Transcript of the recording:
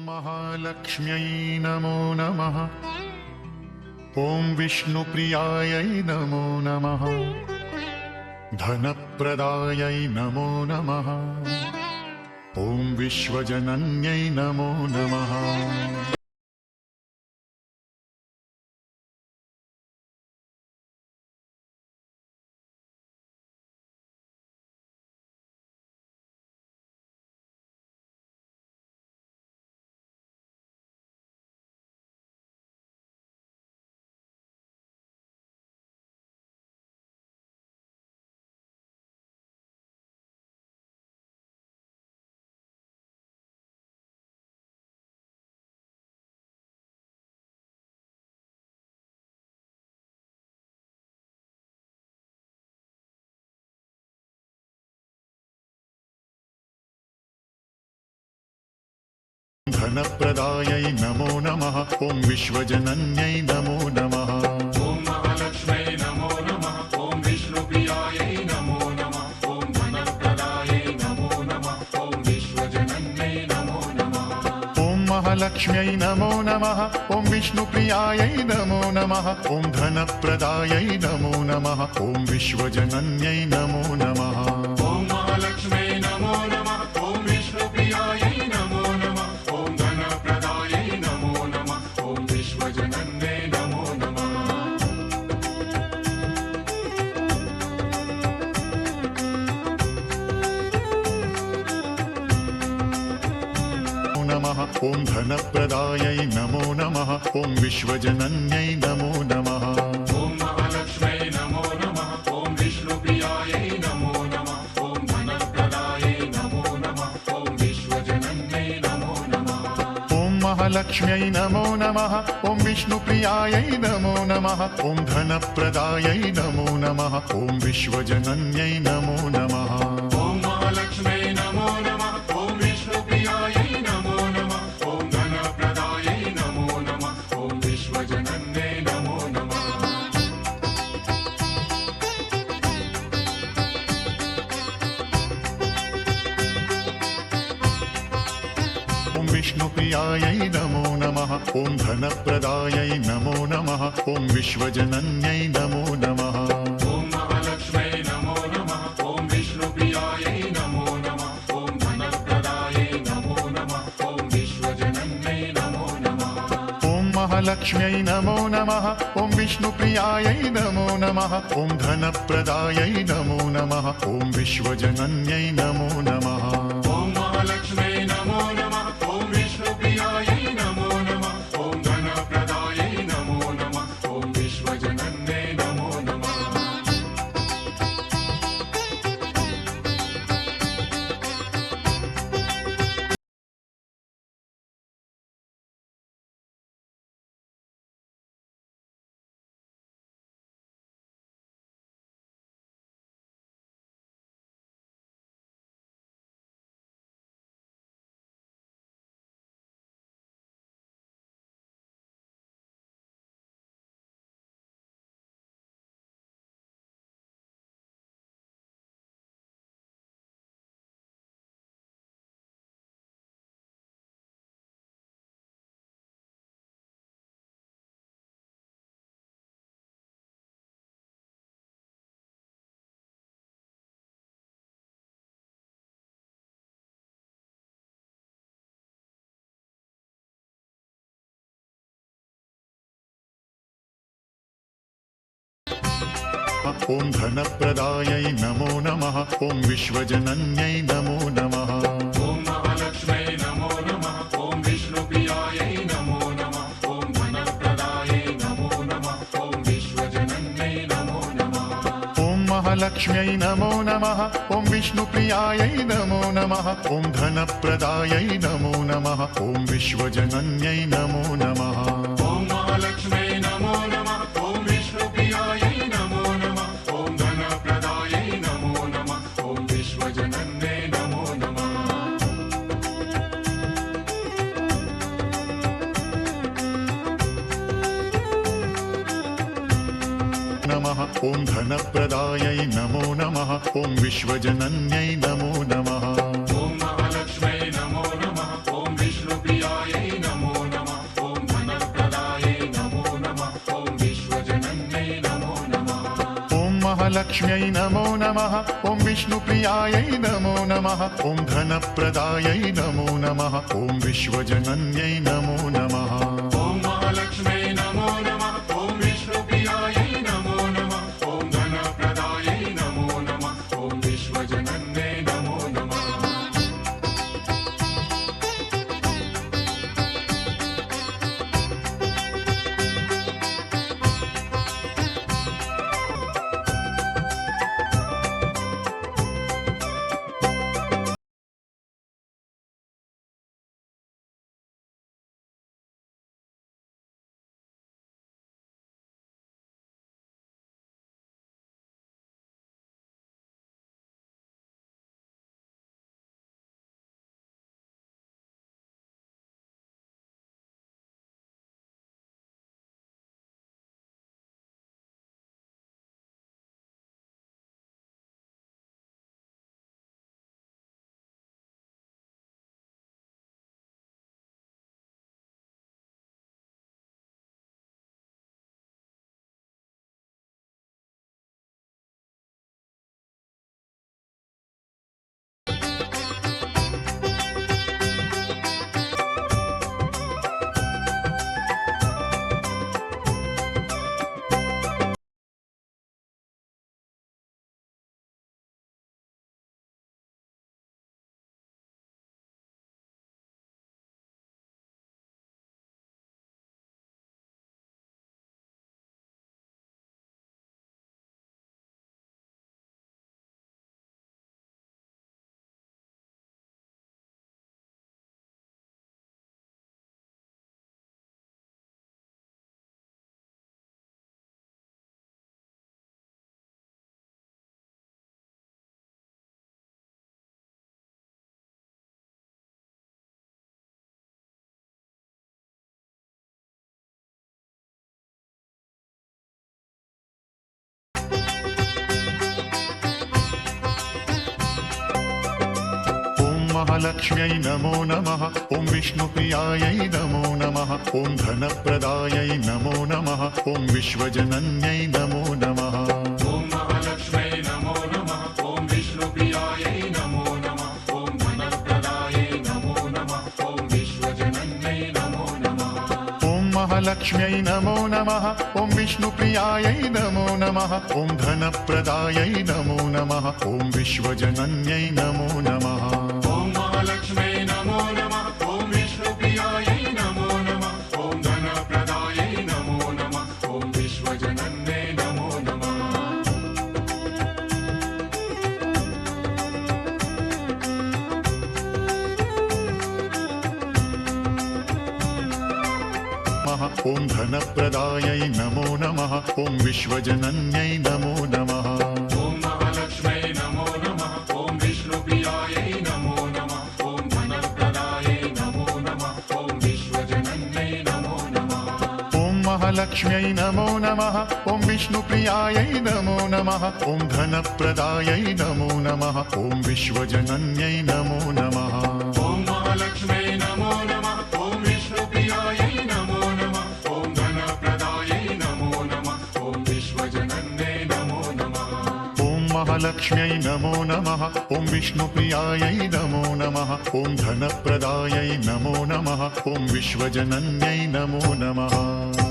महालक्ष्म्यै नमो नमः। ॐ विष्णुप्रियायै नमो नमः। धनप्रदायै नमो नमः। ॐ विश्वजनन्यै नमो नमः। धनप्रदायै नमो नमः। ॐ विश्वजनन्यै नमो नमः। ॐ महालक्ष्म्यै नमो नमः। ॐ विष्णुप्रियायै नमो नमः। ॐ धनप्रदायै नमो नमः। ॐ विश्वजनन्यै नमो नमः। ॐ महालक्ष्म्यै नमो नमः। ॐ विष्णुप्रियायै नमो नमः। ॐ धनप्रदायै नमो नमः। ॐ विश्वजनन्यै नमो नमः। ॐ महालक्ष्म्यै नमो नमः। ॐ विष्णुप्रियायै नमो नमः। ॐ धनप्रदायै नमो नमः। ॐ विश्वजनन्यै नमो नमः। ॐ धनप्रदायै नमो नमः। ॐ विश्वजनन्यै नमो नमः। ॐ महालक्ष्म्यै नमो नमः। ॐ विष्णुप्रियायै नमो नमः। ॐ धनप्रदायै नमो नमः। ॐ विश्वजनन्यै नमो नमः। ॐ महालक्ष्म्यै नमो नमः। ॐ विष्णुप्रियायै नमो नमः। ॐ धनप्रदायै नमो नमः। ॐ विश्वजनन्यै नमो नमः। ॐ महालक्ष्म्यै नमो नमः। ॐ विष्णुप्रियायै नमो नमः। ॐ धनप्रदायै नमो नमः। ॐ विश्वजनन्यै नमो नमः। ॐ विष्णुप्रियायै नमो नमः। ॐ धनप्रदायै नमो नमः। ॐ विश्वजनन्यै नमो नमः। ॐ महालक्ष्म्यै नमो नमः। ॐ विष्णुप्रियायै नमो नमः। ॐ धनप्रदायै नमो नमः। ॐ विश्वजनन्यै नमो नमः। ॐ महालक्ष्म्यै नमो नमः। ॐ विष्णुप्रियायै नमो नमः। ॐ धनप्रदायै नमो नमः। ॐ विश्वजनन्यै नमो नमः। ॐ महालक्ष्म्यै नमो नमः। ॐ विष्णुप्रियायै नमो नमः। ॐ धनप्रदायै नमो नमः। ॐ विश्वजनन्यै नमो नमः। ॐ धनप्रदायै नमो नमः। ॐ विश्वजनन्यै नमो नमः। ॐ महालक्ष्म्यै नमो नमः। ॐ विष्णुप्रियायै नमो नमः। ॐ धनप्रदायै नमो नमः। ॐ विश्वजनन्यै नमो नमः। ॐ महालक्ष्म्यै नमो नमः। ॐ विष्णुप्रियायै नमो नमः। ॐ धनप्रदायै नमो नमः। ॐ विश्वजनन्यै नमो नमः। ॐ महालक्ष्म्यै नमो नमः। ॐ विष्णुप्रियायै नमो नमः। ॐ धनप्रदायै नमो नमः। ॐ विश्वजनन्यै नमो नमः। ॐ धनप्रदायै नमो नमः। ॐ विश्वजनन्यै नमो नमः। ॐ महालक्ष्म्यै नमो नमः। ॐ विष्णुप्रियायै महालक्ष्म्यै नमो नमः ॐ विष्णुप्रियायै नमो नमः ॐ धनप्रदायै नमो नमः ॐ विश्वजनन्यै नमो नमः ॐ महालक्ष्म्यै नमो नमः ॐ विष्णुप्रियायै नमो नमः ॐ धनप्रदायै नमो नमः ॐ विश्वजनन्यै नमो नमः महालक्ष्म्यै नमो नमः ॐ विष्णुप्रियायै नमो नमः ॐ धनप्रदायै नमो नमः ॐ विश्वजनन्यै नमो नमः ॐ महालक्ष्म्यै नमो नमः ॐ विष्णुप्रियायै नमो नमः ॐ धनप्रदायै नमो नमः ॐ विश्वजनन्यै नमो नमः ॐ महालक्ष्म्यै नमो नमः ॐ विष्णुप्रियायै नमो नमः ॐ धनप्रदायै नमो नमः ॐ विश्वजनन्यै नमो नमः ॐ महालक्ष्म्यै नमो नमः ॐ विष्णुप्रियायै नमो नमः ॐ धनप्रदायै नमो नमः ॐ विश्वजनन्यै नमो नमः ॐ धनप्रदायै नमो नमः ॐ विश्वजनन्यै नमो नमः ॐ महालक्ष्म्यै नमो नमः ॐ विष्णुप्रियायै नमो नमः ॐ धनप्रदायै नमो नमः ॐ विश्वजनन्यै नमो नमः ॐ महालक्ष्म्यै नमो नमः ॐ विष्णुप्रियायै नमो नमः ॐ धनप्रदायै नमो नमः ॐ विश्वजनन्यै नमो नमः ॐ महालक्ष्म्यै नमो नमः ॐ विष्णुप्रियायै नमो नमः ॐ धनप्रदायै नमो नमः ॐ विश्वजनन्यै नमो नमः ॐ महालक्ष्म्यै नमो नमः ॐ विष्णुप्रियायै नमो नमः ॐ धनप्रदायै नमो नमः ॐ विश्वजनन्यै नमो नमः